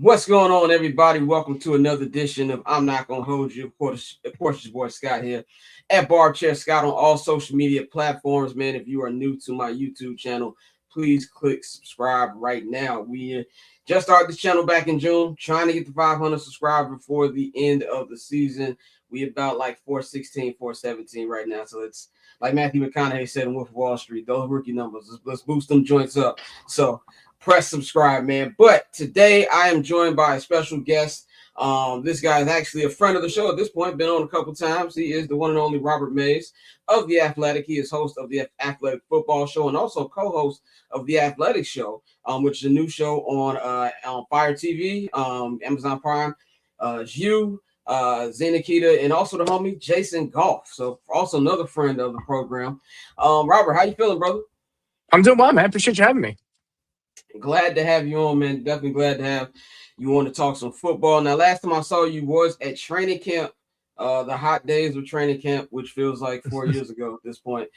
What's going on, everybody? Welcome to another edition of I'm Not Gonna Hold You. Of course, your boy Scott here at Bar Chair Scott on all social media platforms. Man, if you are new to my YouTube channel, please click subscribe right now. We just started this channel back in June, trying to get to 500 subscribers before the end of the season. We about like 416, 417 right now. So it's like Matthew McConaughey said in Wolf of Wall Street, those rookie numbers. Let's boost them joints up. So press subscribe, man. But today I am joined by a special guest. This guy is actually a friend of the show at this point, been on a couple times. He is the one and only Robert Mays of The Athletic. He is host of The Athletic Football Show and also co-host of The Athletic Show, which is a new show on Fire TV, Amazon Prime, View, Nikita, and also the homie Jason Goff. So also another friend of the program. Robert, how you feeling, brother? I'm doing well, man. Appreciate you having me. Glad to have you on, man. Definitely glad to have you on to talk some football. Now, last time I saw you was at training camp, the hot days of training camp, which feels like 4 years ago at this point.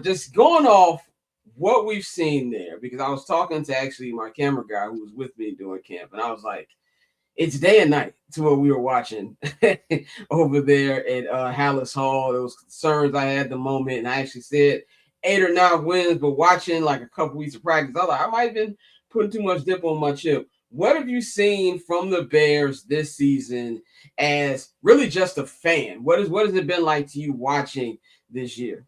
Just going off what we've seen there, because I was talking to actually my camera guy who was with me doing camp, and I was like, it's day and night to what we were watching over there at Hallis Hall. There was concerns I had at the moment, and I actually said 8 or 9 wins, but watching like a couple weeks of practice, I was like, I might have been putting too much dip on my chip. What have you seen from the Bears this season as really just a fan? What has it been like to you watching this year?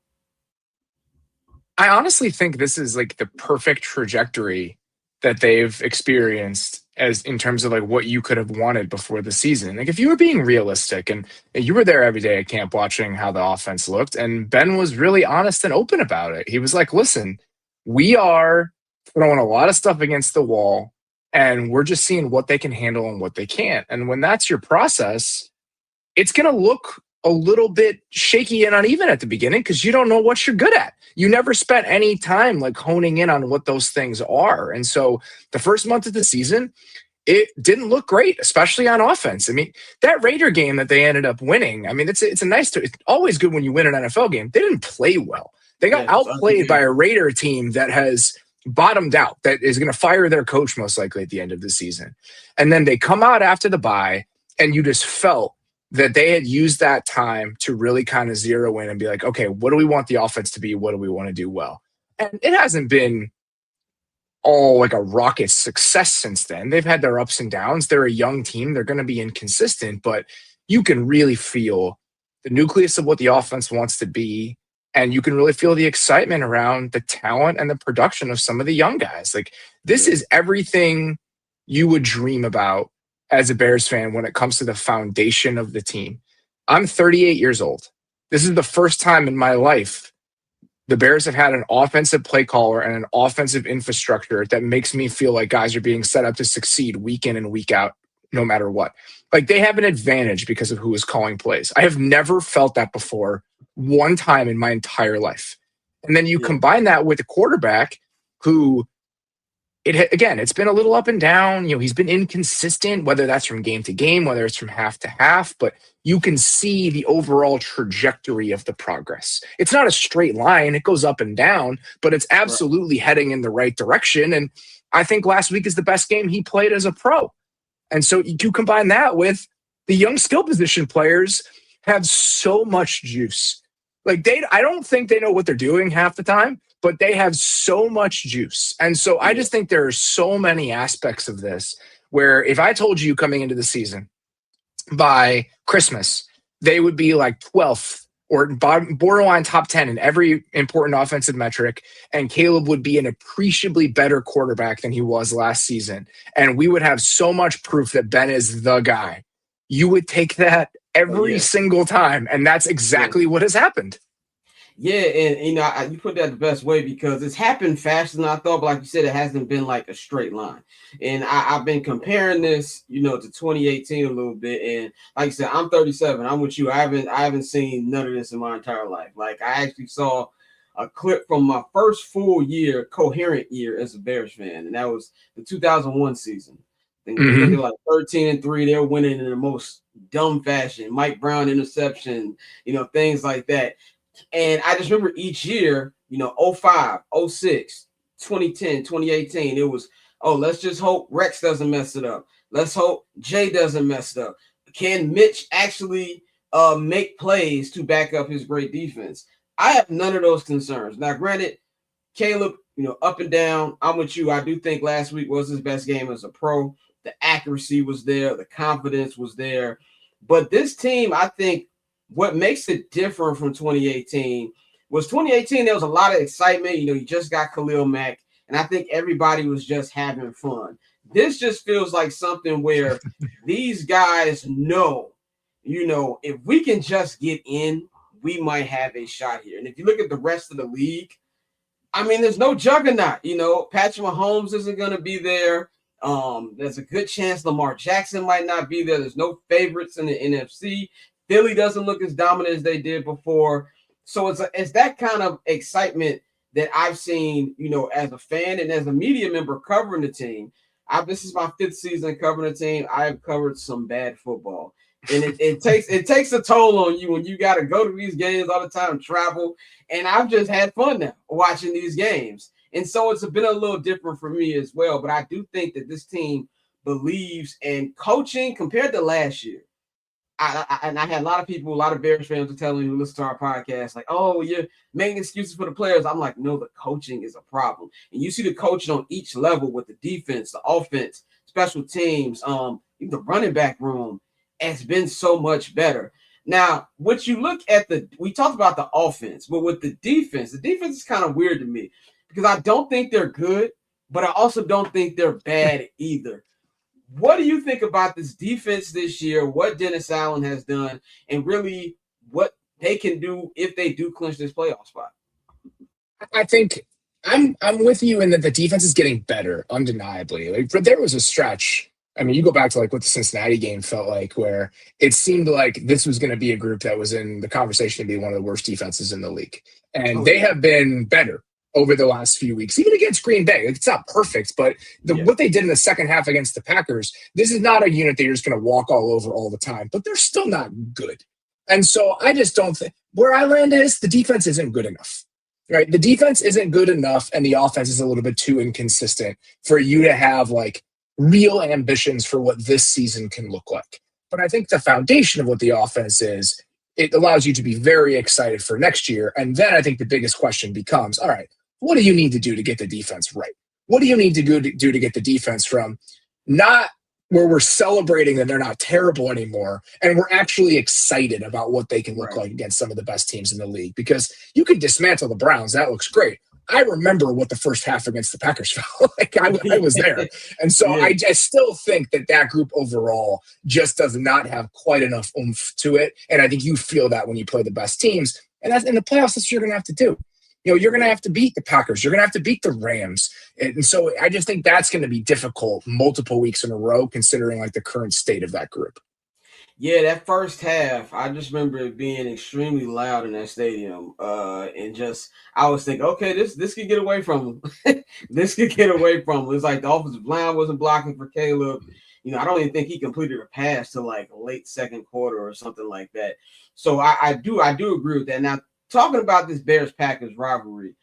I honestly think this is like the perfect trajectory that they've experienced as in terms of like what you could have wanted before the season. Like if you were being realistic and you were there every day at camp watching how the offense looked, and Ben was really honest and open about it. He was like, listen, we are throwing a lot of stuff against the wall and we're just seeing what they can handle and what they can't. And when that's your process, it's going to look a little bit shaky and uneven at the beginning because you don't know what you're good at. You never spent any time like honing in on what those things are. And so the first month of the season, it didn't look great, especially on offense. I mean, that Raider game that they ended up winning, I mean, it's always good when you win an NFL game. They didn't play well. They got outplayed by a Raider team that has bottomed out, that is going to fire their coach most likely at the end of the season. And then they come out after the bye, and you just felt that they had used that time to really kind of zero in and be like, okay, what do we want the offense to be? What do we want to do well? And it hasn't been all like a rocket success since then. They've had their ups and downs. They're a young team. They're going to be inconsistent, but you can really feel the nucleus of what the offense wants to be. And you can really feel the excitement around the talent and the production of some of the young guys. Like this is everything you would dream about as a Bears fan when it comes to the foundation of the team. I'm 38 years old. This is the first time in my life the Bears have had an offensive play caller and an offensive infrastructure that makes me feel like guys are being set up to succeed week in and week out, no matter what. Like they have an advantage because of who is calling plays. I have never felt that before one time in my entire life. And then you combine that with a quarterback who it's been a little up and down. You know, he's been inconsistent, whether that's from game to game, whether it's from half to half, but you can see the overall trajectory of the progress. It's not a straight line. It goes up and down, but it's absolutely heading in the right direction. And I think last week is the best game he played as a pro. And so you combine that with the young skill position players have so much juice. Like I don't think they know what they're doing half the time, but they have so much juice. And so I just think there are so many aspects of this where if I told you coming into the season by Christmas, they would be like 12th or borderline top 10 in every important offensive metric, and Caleb would be an appreciably better quarterback than he was last season, and we would have so much proof that Ben is the guy, you would take that every single time, and that's exactly what has happened. Yeah, and you put that the best way because it's happened faster than I thought. But like you said, it hasn't been like a straight line. And I've been comparing this, to 2018 a little bit. And like I said, I'm 37. I'm with you. I haven't seen none of this in my entire life. Like I actually saw a clip from my first full year, coherent year as a Bears fan, and that was the 2001 season. I think they were like 13-3. They were winning in the most dumb fashion. Mike Brown interception, things like that. And I just remember each year, 05, 06, 2010, 2018, it was Oh, let's just hope Rex doesn't mess it up. Let's hope Jay doesn't mess it up. Can Mitch actually make plays to back up his great defense? I have none of those concerns. Now, granted, Caleb, up and down. I'm with you. I do think last week was his best game as a pro. The accuracy was there, the confidence was there. But this team, I think what makes it different from 2018 was 2018, there was a lot of excitement. You just got Khalil Mack, and I think everybody was just having fun. This just feels like something where these guys know, if we can just get in, we might have a shot here. And if you look at the rest of the league, I mean, there's no juggernaut. Patrick Mahomes isn't going to be there. There's a good chance Lamar Jackson might not be there. There's no favorites in the NFC. Philly doesn't look as dominant as they did before. So it's that kind of excitement that I've seen, as a fan and as a media member covering the team. This is my 5th season covering the team. I've covered some bad football. And it takes a toll on you when you got to go to these games all the time, travel. And I've just had fun now watching these games. And so it's been a little different for me as well. But I do think that this team believes in coaching compared to last year. I had a lot of people, a lot of Bears fans are telling me who listen to our podcast, like, oh, you're making excuses for the players. I'm like, no, the coaching is a problem. And you see the coaching on each level with the defense, the offense, special teams, the running back room has been so much better. Now, what you look at we talked about the offense, but with the defense is kind of weird to me because I don't think they're good, but I also don't think they're bad either. What do you think about this defense this year, what Dennis Allen has done, and really what they can do if they do clinch this playoff spot? I think I'm with you in that the defense is getting better, undeniably. But there was a stretch. I mean, you go back to what the Cincinnati game felt like, where it seemed like this was going to be a group that was in the conversation to be one of the worst defenses in the league. And they have been better over the last few weeks, even against Green Bay. It's not perfect, but what they did in the second half against the Packers, this is not a unit that you're just going to walk all over all the time, but they're still not good. And so I just don't think where I land is the defense isn't good enough, right? The defense isn't good enough, and the offense is a little bit too inconsistent for you to have real ambitions for what this season can look like. But I think the foundation of what the offense is, it allows you to be very excited for next year. And then I think the biggest question becomes, all right, what do you need to do to get the defense right? What do you need to do to get the defense from not where we're celebrating that they're not terrible anymore, and we're actually excited about what they can look like against some of the best teams in the league? Because you could dismantle the Browns. That looks great. I remember what the first half against the Packers felt like. I was there. And so I still think that group overall just does not have quite enough oomph to it. And I think you feel that when you play the best teams. And that's in the playoffs, that's what you're going to have to do. You're going to have to beat the Packers. You're going to have to beat the Rams. And so I just think that's going to be difficult multiple weeks in a row, considering the current state of that group. Yeah, that first half, I just remember it being extremely loud in that stadium. And just, I was thinking, okay, this could get away from them. This could get away from them. It's like the offensive line wasn't blocking for Caleb. I don't even think he completed a pass to late second quarter or something like that. So I do agree with that. Now, talking about this Bears-Packers rivalry,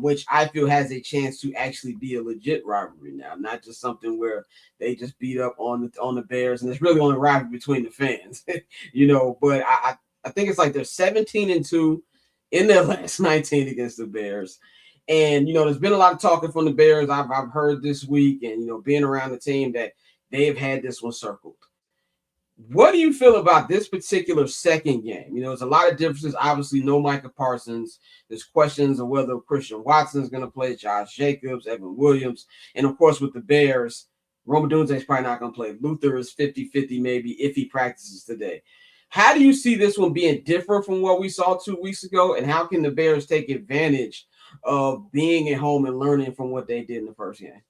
which I feel has a chance to actually be a legit rivalry now, not just something where they just beat up on the Bears, and it's really only a rivalry between the fans, But I think it's they're 17-2 in their last 19 against the Bears, and there's been a lot of talking from the Bears. I've heard this week, and being around the team that they have had this one circled. What do you feel about this particular second game? There's a lot of differences. Obviously, no Micah Parsons. There's questions of whether Christian Watson is going to play, Josh Jacobs, Evan Williams. And, of course, with the Bears, Rome Odunze is probably not going to play. Luther is 50-50 maybe if he practices today. How do you see this one being different from what we saw 2 weeks ago? And how can the Bears take advantage of being at home and learning from what they did in the first game?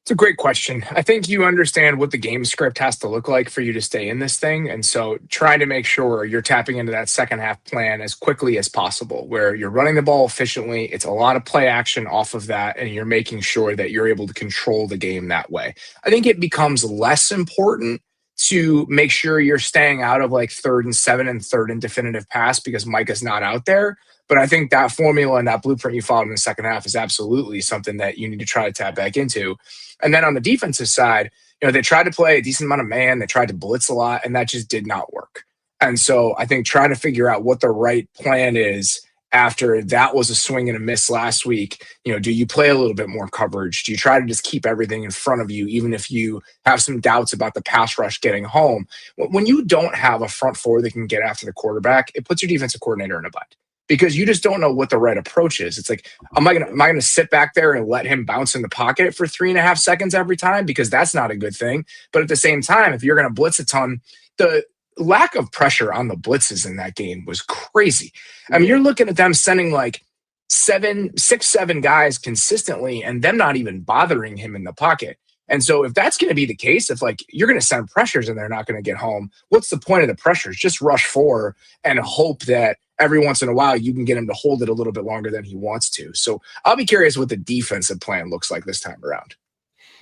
It's a great question. I think you understand what the game script has to look like for you to stay in this thing. And so trying to make sure you're tapping into that second half plan as quickly as possible, where you're running the ball efficiently. It's a lot of play action off of that, and you're making sure that you're able to control the game that way. I think it becomes less important to make sure you're staying out of like 3rd and 7 and 3rd and definitive pass because Micah's not out there. But I think that formula and that blueprint you followed in the second half is absolutely something that you need to try to tap back into. And then on the defensive side, they tried to play a decent amount of man. They tried to blitz a lot, and that just did not work. And so I think trying to figure out what the right plan is after that was a swing and a miss last week. Do you play a little bit more coverage? Do you try to just keep everything in front of you, even if you have some doubts about the pass rush getting home? When you don't have a front four that can get after the quarterback, it puts your defensive coordinator in a bind because you just don't know what the right approach is. It's like, am I gonna sit back there and let him bounce in the pocket for 3.5 seconds every time? Because that's not a good thing. But at the same time, if you're gonna blitz a ton, the lack of pressure on the blitzes in that game was crazy. I mean, you're looking at them sending like 6, 7 guys consistently and them not even bothering him in the pocket. And so if that's going to be the case, if like you're going to send pressures and they're not going to get home, what's the point of the pressures? Just rush 4 and hope that every once in a while you can get him to hold it a little bit longer than he wants to. So I'll be curious what the defensive plan looks like this time around.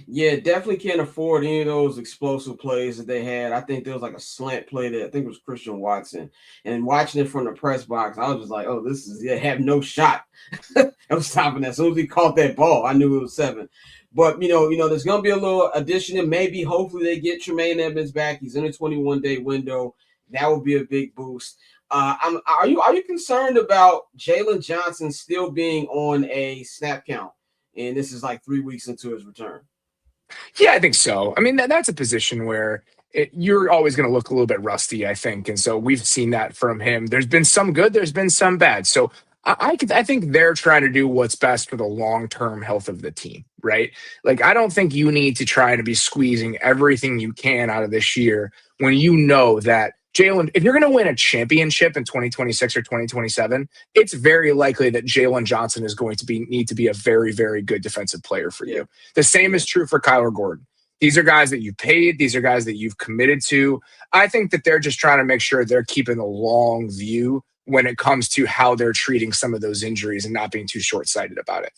Yeah, definitely can't afford any of those explosive plays that they had. I think there was like a slant play that I think it was Christian Watson. And watching it from the press box, I was just like, oh, they have no shot. I was stopping that. As soon as he caught that ball, I knew it was 7. But, there's going to be a little addition, and maybe hopefully they get Tremaine Edmonds back. He's in a 21-day window. That would be a big boost. Are you concerned about Jalen Johnson still being on a snap count? And this is like 3 weeks into his return. Yeah, I think so. I mean, that's a position where you're always going to look a little bit rusty, I think. And so we've seen that from him. There's been some good, there's been some bad. So I think they're trying to do what's best for the long-term health of the team, right? Like, I don't think you need to try to be squeezing everything you can out of this year when you know that Jalen, if you're going to win a championship in 2026 or 2027, it's very likely that Jalen Johnson is going to need to be a very, very good defensive player for you. The same is true for Kyler Gordon. These are guys that you paid. These are guys that you've committed to. I think that they're just trying to make sure they're keeping a long view when it comes to how they're treating some of those injuries and not being too short-sighted about it.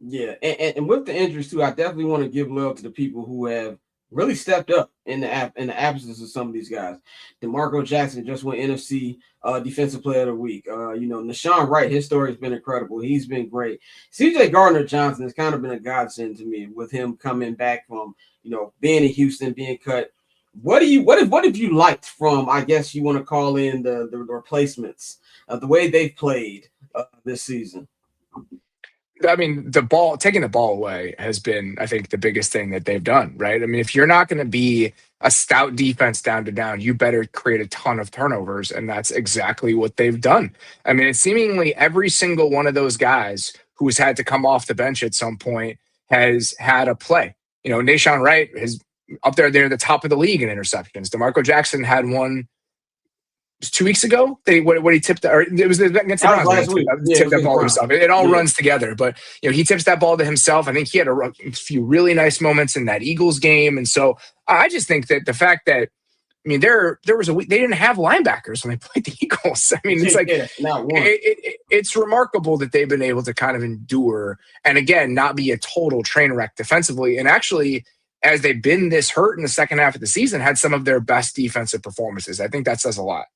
Yeah, and with the injuries too, I definitely want to give love to the people who have really stepped up in the absence of some of these guys. DeMarco Jackson just won NFC Defensive Player of the Week. Nashawn Wright, his story has been incredible. He's been great. CJ Gardner-Johnson has kind of been a godsend to me with him coming back from being in Houston, being cut. What have you liked from, I guess you want to call in the replacements, the way they've played this season? I mean, taking the ball away has been, I think, the biggest thing that they've done, right? I mean, if you're not going to be a stout defense down to down, you better create a ton of turnovers, and that's exactly what they've done. I mean, it's seemingly every single one of those guys who has had to come off the bench at some point has had a play. Nashawn Wright is up there. They're the top of the league in interceptions. DeMarco Jackson had one 2 weeks ago. What he tipped, or it was against the Browns. Last week. Tipped that ball to himself. It all runs together, but he tips that ball to himself. I think he had a few really nice moments in that Eagles game, and so I just think that the fact that there was a week they didn't have linebackers when they played the Eagles. I mean, it's like it's remarkable that they've been able to kind of endure and again not be a total train wreck defensively, and actually, as they've been this hurt in the second half of the season, had some of their best defensive performances. I think that says a lot.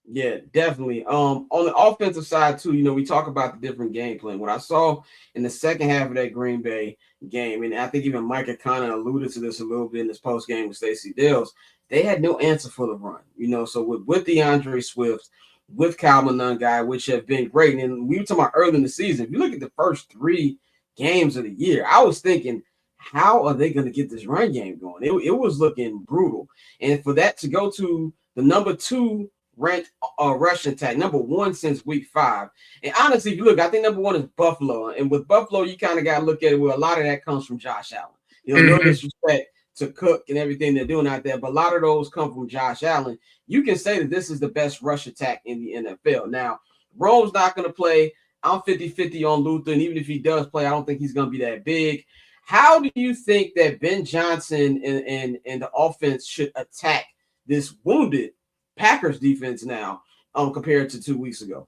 Yeah, definitely. On the offensive side too, we talk about the different game plan. What I saw in the second half of that Green Bay game, and I think even Micah kind of alluded to this a little bit in his post game with Stacey Dills, they had no answer for the run. So with DeAndre Swift, with Calvin Nungai, which have been great. And we were talking about early in the season. If you look at the first 3 games of the year, I was thinking, how are they going to get this run game going? It was looking brutal, and for that to go to the number 2 ranked rushing attack, number 1 since week 5. And honestly, if you look, I think number 1 is Buffalo. And with Buffalo, you kind of got to look at it where a lot of that comes from Josh Allen. No disrespect to Cook and everything they're doing out there, but a lot of those come from Josh Allen. You can say that this is the best rush attack in the NFL. Now, Rome's not going to play. I'm 50-50 on Luther, and even if he does play, I don't think he's going to be that big. How do you think that Ben Johnson and the offense should attack this wounded Packers defense now compared to 2 weeks ago?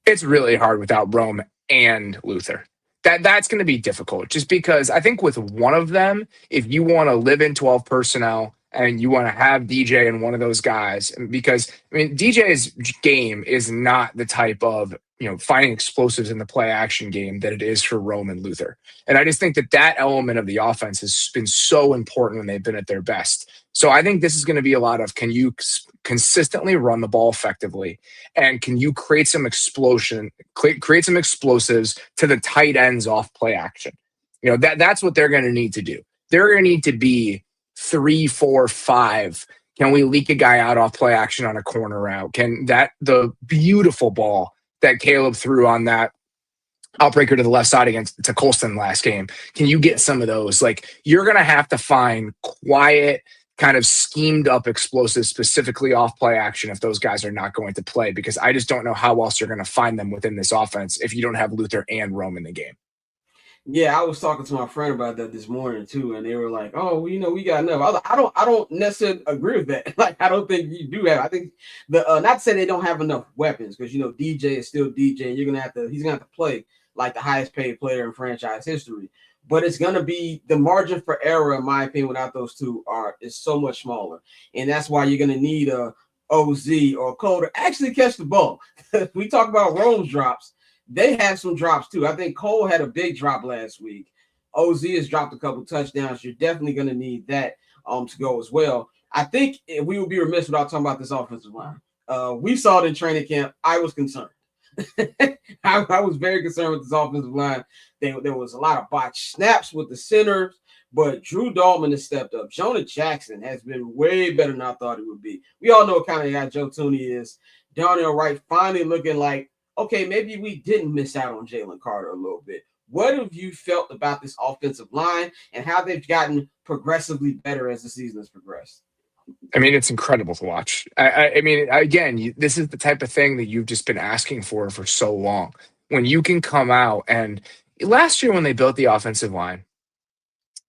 It's really hard without Rome and Luther. That's going to be difficult just because I think with one of them, if you want to live in 12 personnel and you want to have DJ in one of those guys, because I mean DJ's game is not the type of finding explosives in the play action game that it is for Rome and Luther. And I just think that element of the offense has been so important when they've been at their best. So I think this is going to be a lot of, can you consistently run the ball effectively, and can you create some create some explosives to the tight ends off play action? That's what they're going to need to do. They're going to need to be 3, 4, 5. Can we leak a guy out off play action on a corner route? The beautiful ball that Caleb threw on that outbreaker to the left side to Colston last game, can you get some of those? Like, you're going to have to find quiet, kind of schemed up explosives specifically off play action if those guys are not going to play, because I just don't know how else you're going to find them within this offense if you don't have Luther and Rome in the game. Yeah, I was talking to my friend about that this morning too, and they were like, "Oh, well, we got enough." I don't necessarily agree with that. Like, I don't think you do have. I think not to say they don't have enough weapons, because DJ is still DJ, and he's gonna have to play like the highest paid player in franchise history. But it's gonna be, the margin for error, in my opinion, without those two is so much smaller, and that's why you're gonna need a OZ or Cole to actually catch the ball. We talk about Rome's drops. They have some drops too. I think Cole had a big drop last week. OZ has dropped a couple touchdowns. You're definitely going to need that to go as well. I think we would be remiss without talking about this offensive line. We saw it in training camp. I was concerned. I was very concerned with this offensive line. There was a lot of botched snaps with the centers, but Drew Dalman has stepped up. Jonah Jackson has been way better than I thought he would be. We all know what kind of guy Joe Tooney is. Darnell Wright finally looking like, okay, maybe we didn't miss out on Jalen Carter a little bit. What have you felt about this offensive line and how they've gotten progressively better as the season has progressed? I mean, it's incredible to watch. I mean, again, this is the type of thing that you've just been asking for so long. When you can come out, and last year when they built the offensive line,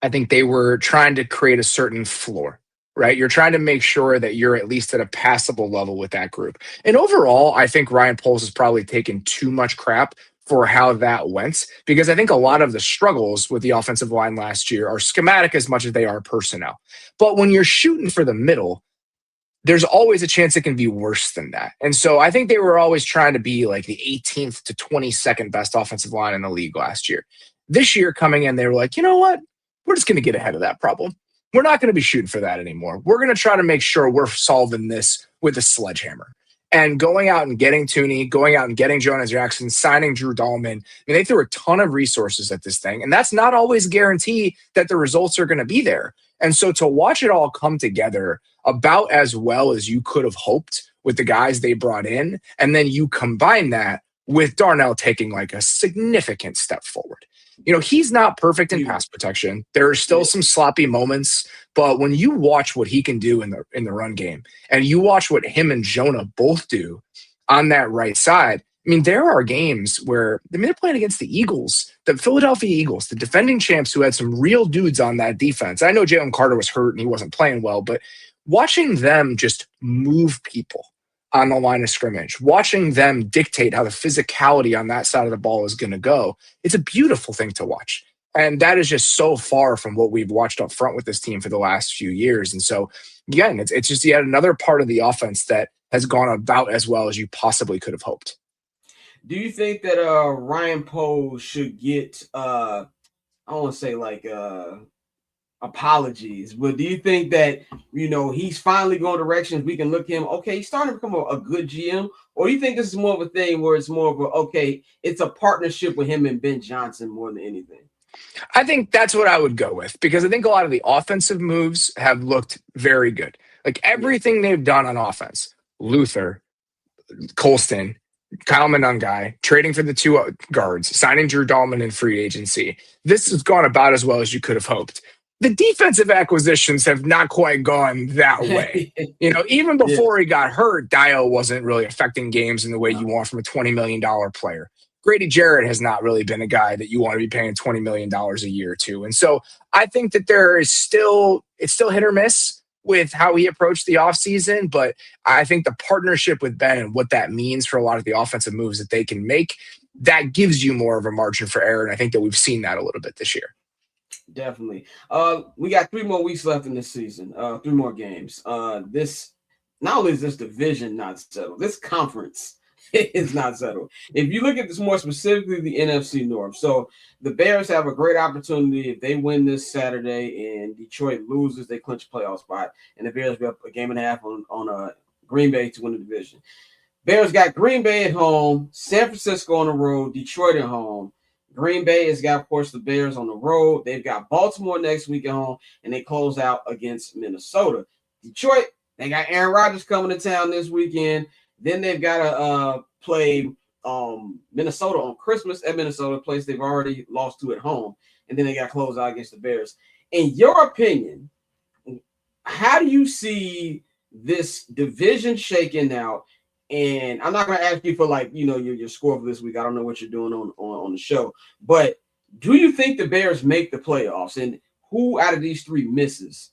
I think they were trying to create a certain floor, right? You're trying to make sure that you're at least at a passable level with that group. And overall, I think Ryan Poles has probably taken too much crap for how that went, because I think a lot of the struggles with the offensive line last year are schematic as much as they are personnel. But when you're shooting for the middle, there's always a chance it can be worse than that. And so I think they were always trying to be like the 18th to 22nd best offensive line in the league last year. This year coming in, they were like, you know what? We're just going to get ahead of that problem. We're not going to be shooting for that anymore. We're going to try to make sure we're solving this with a sledgehammer. And going out and getting Tooney, going out and getting Jonah Jackson, signing Drew Dalman. I mean, they threw a ton of resources at this thing. And that's not always a guarantee that the results are going to be there. And so to watch it all come together about as well as you could have hoped with the guys they brought in, and then you combine that with Darnell taking like a significant step forward. He's not perfect in pass protection. There are still some sloppy moments, but when you watch what he can do in the run game, and you watch what him and Jonah both do on that right side, I mean, there are games where they're playing against the Eagles, the Philadelphia Eagles, the defending champs, who had some real dudes on that defense. I know Jalen Carter was hurt and he wasn't playing well, but watching them just move people on the line of scrimmage, watching them dictate how the physicality on that side of the ball is going to go, it's a beautiful thing to watch. And that is just so far from what we've watched up front with this team for the last few years. And so, again, it's just yet another part of the offense that has gone about as well as you possibly could have hoped. Do you think that Ryan Poles should get, I don't want to say like apologies, but do you think that, he's finally going directions we can look him, okay, he's starting to become a good GM? Or you think this is more of a thing where it's more of a, okay, it's a partnership with him and Ben Johnson more than anything? I think that's what I would go with, because I think a lot of the offensive moves have looked very good. Like everything they've done on offense, Luther, Colston, Kyle INGHY, trading for the two guards, signing Drew Dalman in free agency. This has gone about as well as you could have hoped. The defensive acquisitions have not quite gone that way. Even before he got hurt, Dio wasn't really affecting games in the way you want from a $20 million player. Grady Jarrett has not really been a guy that you want to be paying $20 million a year to. And so I think that it's still hit or miss with how he approached the offseason, but I think the partnership with Ben and what that means for a lot of the offensive moves that they can make, that gives you more of a margin for error. And I think that we've seen that a little bit this year. Definitely. We got 3 more weeks left in this season. 3 more games. This not only is this division not settled, this conference is not settled. If you look at this more specifically, the NFC North. So the Bears have a great opportunity if they win this Saturday and Detroit loses, they clinch a playoff spot, and the Bears be up a game and a half on Green Bay to win the division. Bears got Green Bay at home, San Francisco on the road, Detroit at home. Green Bay has got, of course, the Bears on the road. They've got Baltimore next week at home, and they close out against Minnesota. Detroit, they got Aaron Rodgers coming to town this weekend. Then they've got to play Minnesota on Christmas at Minnesota, a place they've already lost to at home. And then they got to close out against the Bears. In your opinion, how do you see this division shaking out? And I'm not going to ask you for your score for this week. I don't know what you're doing on the show, but do you think the Bears make the playoffs? And who out of these three misses?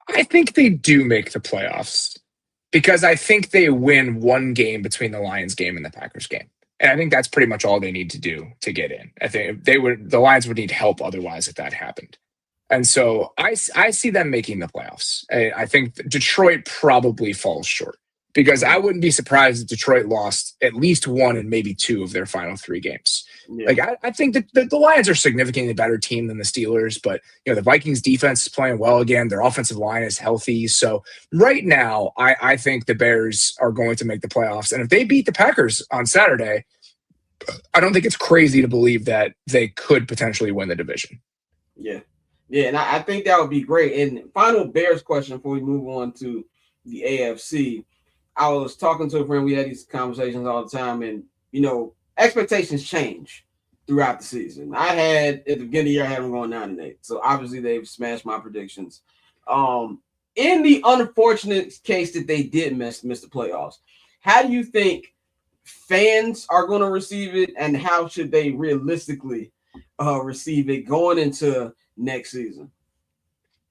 I think they do make the playoffs because I think they win one game between the Lions game and the Packers game. And I think that's pretty much all they need to do to get in. I think the Lions would need help otherwise if that happened. And so I see them making the playoffs. I think Detroit probably falls short because I wouldn't be surprised if Detroit lost at least one and maybe two of their final 3 games. Yeah. Like I think that the Lions are a significantly better team than the Steelers, but the Vikings defense is playing well again. Their offensive line is healthy. So right now, I think the Bears are going to make the playoffs. And if they beat the Packers on Saturday, I don't think it's crazy to believe that they could potentially win the division. Yeah. Yeah, and I think that would be great. And final Bears question before we move on to the AFC. I was talking to a friend. We had these conversations all the time, and expectations change throughout the season. I had at the beginning of the year, I had them going 9-8. So obviously they've smashed my predictions. In the unfortunate case that they did miss the playoffs, how do you think fans are going to receive it, and how should they realistically receive it going into next season?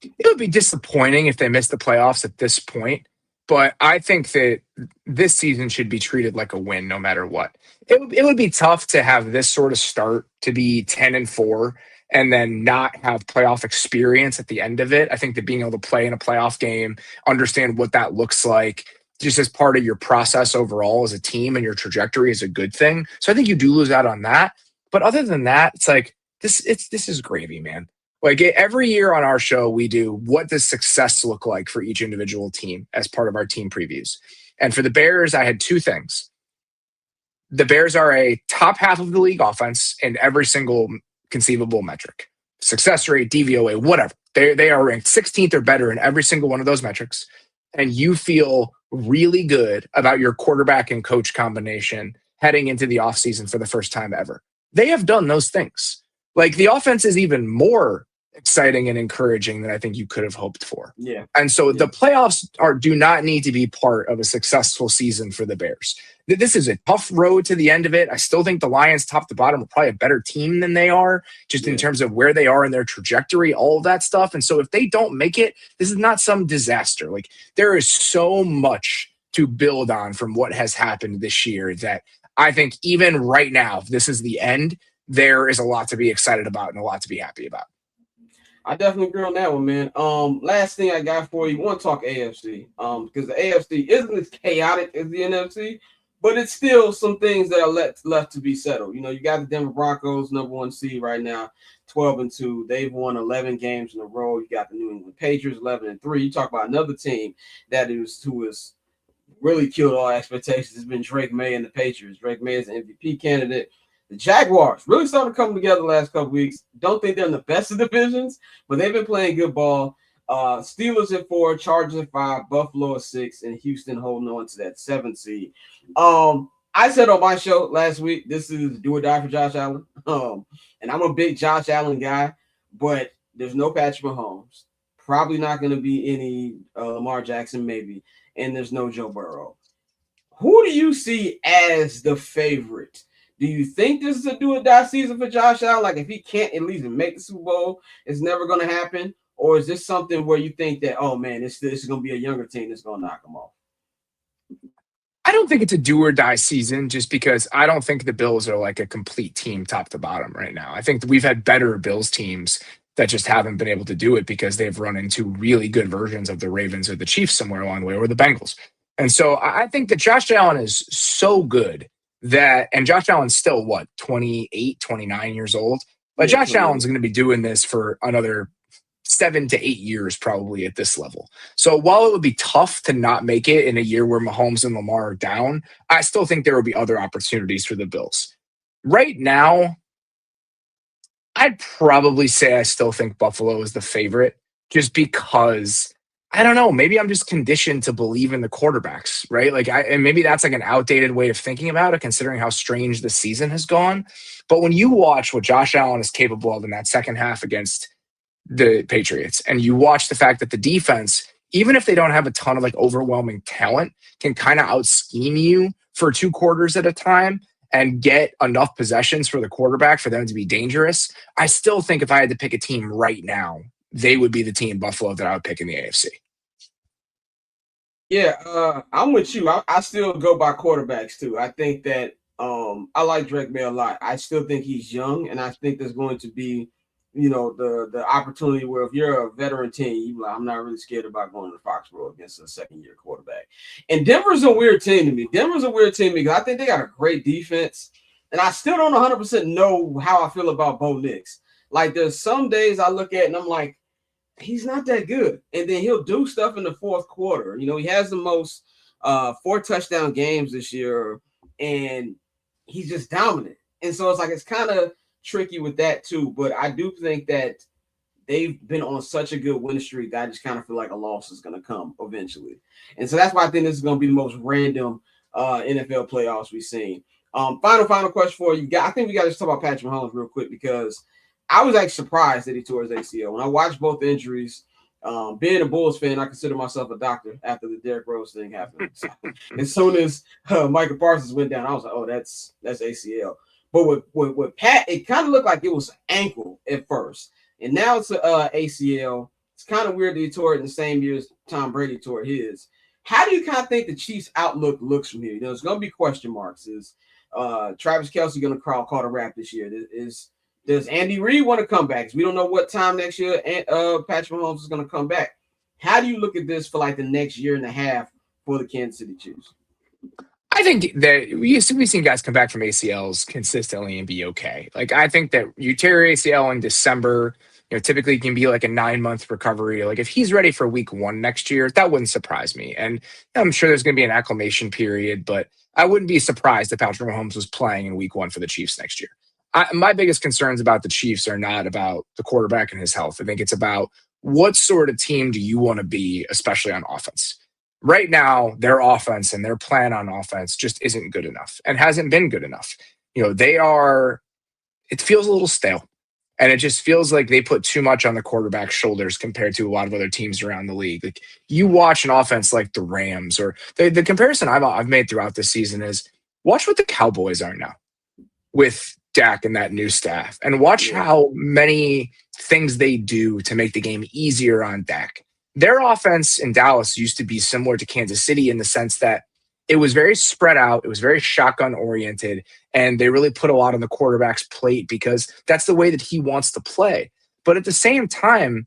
It would be disappointing if they missed the playoffs at this point, but I think that this season should be treated like a win no matter what. It would be tough to have this sort of start to be 10-4 and then not have playoff experience at the end of it. I think that being able to play in a playoff game, understand what that looks like, just as part of your process overall as a team and your trajectory is a good thing. So I think you do lose out on that. But other than that, it's like this is gravy, man. Like every year on our show, we do what does success look like for each individual team as part of our team previews. And for the Bears, I had 2 things. The Bears are a top half of the league offense in every single conceivable metric. Success rate, DVOA, whatever. They are ranked 16th or better in every single one of those metrics. And you feel really good about your quarterback and coach combination heading into the offseason for the first time ever. They have done those things. Like the offense is even more exciting and encouraging than I think you could have hoped for. Yeah. And so the playoffs do not need to be part of a successful season for the Bears. This is a tough road to the end of it. I still think the Lions, top to bottom, are probably a better team than they are, just in terms of where they are in their trajectory, all of that stuff. And so if they don't make it, this is not some disaster. Like there is so much to build on from what has happened this year that I think even right now, if this is the end, there is a lot to be excited about and a lot to be happy about. I definitely agree on that one, man. Last thing I got for you, want to talk AFC. Because the AFC isn't as chaotic as the NFC, but it's still some things that are left to be settled. You got the Denver Broncos, number 1 seed right now, 12-2. They've won 11 games in a row. You got the New England Patriots, 11-3. You talk about another team who is really killed all expectations. It's been Drake May and the Patriots. Drake May is an MVP candidate. The Jaguars really started to come together the last couple weeks. Don't think they're in the best of divisions, but they've been playing good ball. Steelers at 4, Chargers at 5, Buffalo at 6, and Houston holding on to that 7th seed. I said on my show last week, this is do or die for Josh Allen. And I'm a big Josh Allen guy, but there's no Patrick Mahomes. Probably not going to be any Lamar Jackson, maybe. And there's no Joe Burrow. Who do you see as the favorite? Do you think this is a do or die season for Josh Allen? Like if he can't at least make the Super Bowl, it's never going to happen? Or is this something where you think that, oh man, this is going to be a younger team that's going to knock him off? I don't think it's a do or die season just because I don't think the Bills are like a complete team top to bottom right now. I think that we've had better Bills teams that just haven't been able to do it because they've run into really good versions of the Ravens or the Chiefs somewhere along the way, or the Bengals. And so I think that Josh Allen is so good that, and Josh Allen's still what, 28, 29 years old? But Yeah, Josh 28. Allen's going to be doing this for another 7 to 8 years probably at this level. So while it would be tough to not make it in a year where Mahomes and Lamar are down, I still think there will be other opportunities for the Bills. Right now, I'd probably say I still think Buffalo is the favorite just because I don't know, maybe I'm just conditioned to believe in the quarterbacks, right? And maybe that's like an outdated way of thinking about it considering how strange the season has gone. But when you watch what Josh Allen is capable of in that second half against the Patriots, and you watch the fact that the defense, even if they don't have a ton of like overwhelming talent, can kind of out scheme you for 2 quarters at a time and get enough possessions for the quarterback for them to be dangerous. I still think if I had to pick a team right now, they would be the team Buffalo that I would pick in the AFC. Yeah, I'm with you. I still go by quarterbacks too. I think that I like Drake May a lot. I still think he's young, and I think there's going to be, the opportunity where if you're a veteran team, you like, I'm not really scared about going to Foxborough against a second-year quarterback. And Denver's a weird team to me. Denver's a weird team because I think they got a great defense, and I still don't 100% know how I feel about Bo Nix. Like there's some days I look at and I'm like, he's not that good. And then he'll do stuff in the fourth quarter. He has the most 4 touchdown games this year, and he's just dominant. And so it's kind of tricky with that too. But I do think that they've been on such a good win streak that I just kind of feel like a loss is going to come eventually. And so that's why I think this is going to be the most random NFL playoffs we've seen. Final question for you. I think we got to talk about Patrick Mahomes real quick because I was actually surprised that he tore his ACL. When I watched both injuries, being a Bulls fan, I consider myself a doctor after the Derrick Rose thing happened. So, as soon as Michael Parsons went down, I was like, oh, that's ACL. But with Pat, it kind of looked like it was ankle at first. And now it's ACL. It's kind of weird that he tore it in the same year as Tom Brady tore his. How do you kind of think the Chiefs' outlook looks from here? There's going to be question marks. Is Travis Kelce going to call the rap this year? Does Andy Reid want to come back? Because we don't know what time next year Patrick Mahomes is going to come back. How do you look at this for like the next year and a half for the Kansas City Chiefs? I think that we've seen guys come back from ACLs consistently and be okay. Like I think that you tear ACL in December, typically it can be like a 9-month recovery. Like if he's ready for week 1 next year, that wouldn't surprise me. And I'm sure there's going to be an acclimation period, but I wouldn't be surprised if Patrick Mahomes was playing in week 1 for the Chiefs next year. My biggest concerns about the Chiefs are not about the quarterback and his health. I think it's about what sort of team do you want to be, especially on offense. Right now, their offense and their plan on offense just isn't good enough and hasn't been good enough. It feels a little stale. And it just feels like they put too much on the quarterback's shoulders compared to a lot of other teams around the league. Like you watch an offense like the Rams, or the comparison I've made throughout this season is watch what the Cowboys are now with Dak and that new staff, and watch how many things they do to make the game easier on Dak. Their offense in Dallas used to be similar to Kansas City in the sense that it was very spread out. It was very shotgun oriented, and they really put a lot on the quarterback's plate because that's the way that he wants to play. But at the same time,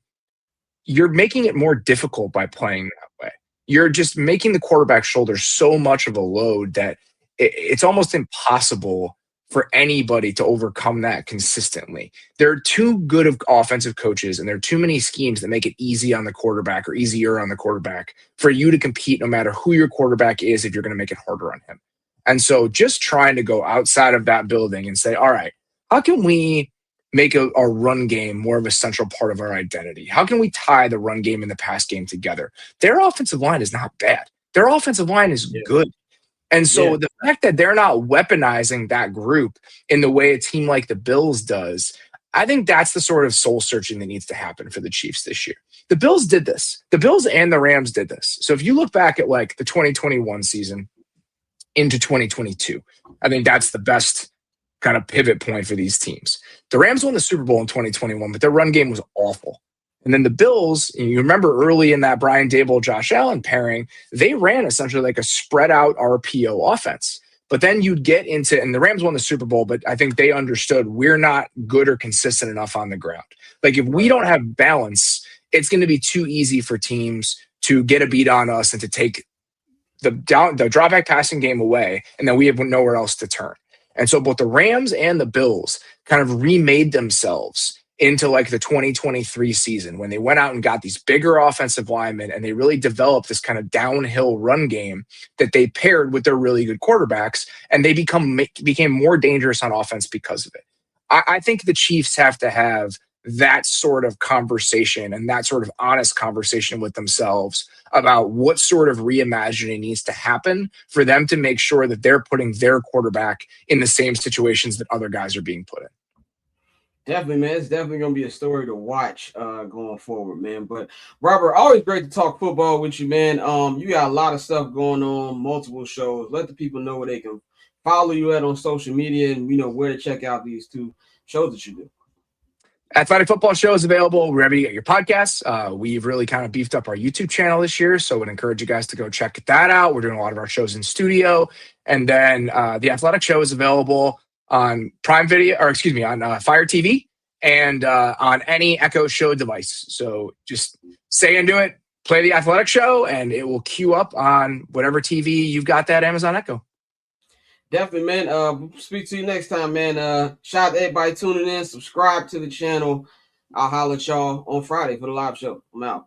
you're making it more difficult by playing that way. You're just making the quarterback's shoulders so much of a load that it's almost impossible for anybody to overcome that consistently. There are too good of offensive coaches, and there are too many schemes that make it easy on the quarterback or easier on the quarterback for you to compete no matter who your quarterback is if you're going to make it harder on him. And so just trying to go outside of that building and say, all right, how can we make our run game more of a central part of our identity? How can we tie the run game and the pass game together? Their offensive line is not bad. Their offensive line is good. And so the fact that they're not weaponizing that group in the way a team like the Bills does, I think that's the sort of soul searching that needs to happen for the Chiefs this year. The Bills did this. The Bills and the Rams did this. So if you look back at like the 2021 season into 2022, I think that's the best kind of pivot point for these teams. The Rams won the Super Bowl in 2021, but their run game was awful. And then the Bills, you remember early in that Brian Dable, Josh Allen pairing, they ran essentially like a spread out RPO offense. But then you'd get into, and the Rams won the Super Bowl, but I think they understood we're not good or consistent enough on the ground. Like if we don't have balance, it's going to be too easy for teams to get a beat on us and to take the drawback passing game away, and then we have nowhere else to turn. And so both the Rams and the Bills kind of remade themselves into like the 2023 season when they went out and got these bigger offensive linemen, and they really developed this kind of downhill run game that they paired with their really good quarterbacks, and they became more dangerous on offense because of it. I think the Chiefs have to have that sort of conversation and that sort of honest conversation with themselves about what sort of reimagining needs to happen for them to make sure that they're putting their quarterback in the same situations that other guys are being put in. Definitely, man. It's definitely going to be a story to watch going forward, man. But Robert, always great to talk football with you, man. You got a lot of stuff going on, multiple shows. Let the people know where they can follow you at on social media, and where to check out these 2 shows that you do. Athletic Football Show is available wherever you get your podcasts. We've really kind of beefed up our YouTube channel this year, so I would encourage you guys to go check that out. We're doing a lot of our shows in studio. And then the Athletic Show is available on Prime Video, or excuse me, on Fire TV and on any Echo Show device. So just say into it, play the Athletic Show, and it will queue up on whatever TV you've got that Amazon Echo. Definitely, man. Speak to you next time, man. Shout out to everybody tuning in. Subscribe to the channel. I'll holler at y'all on Friday for the live show. I'm out.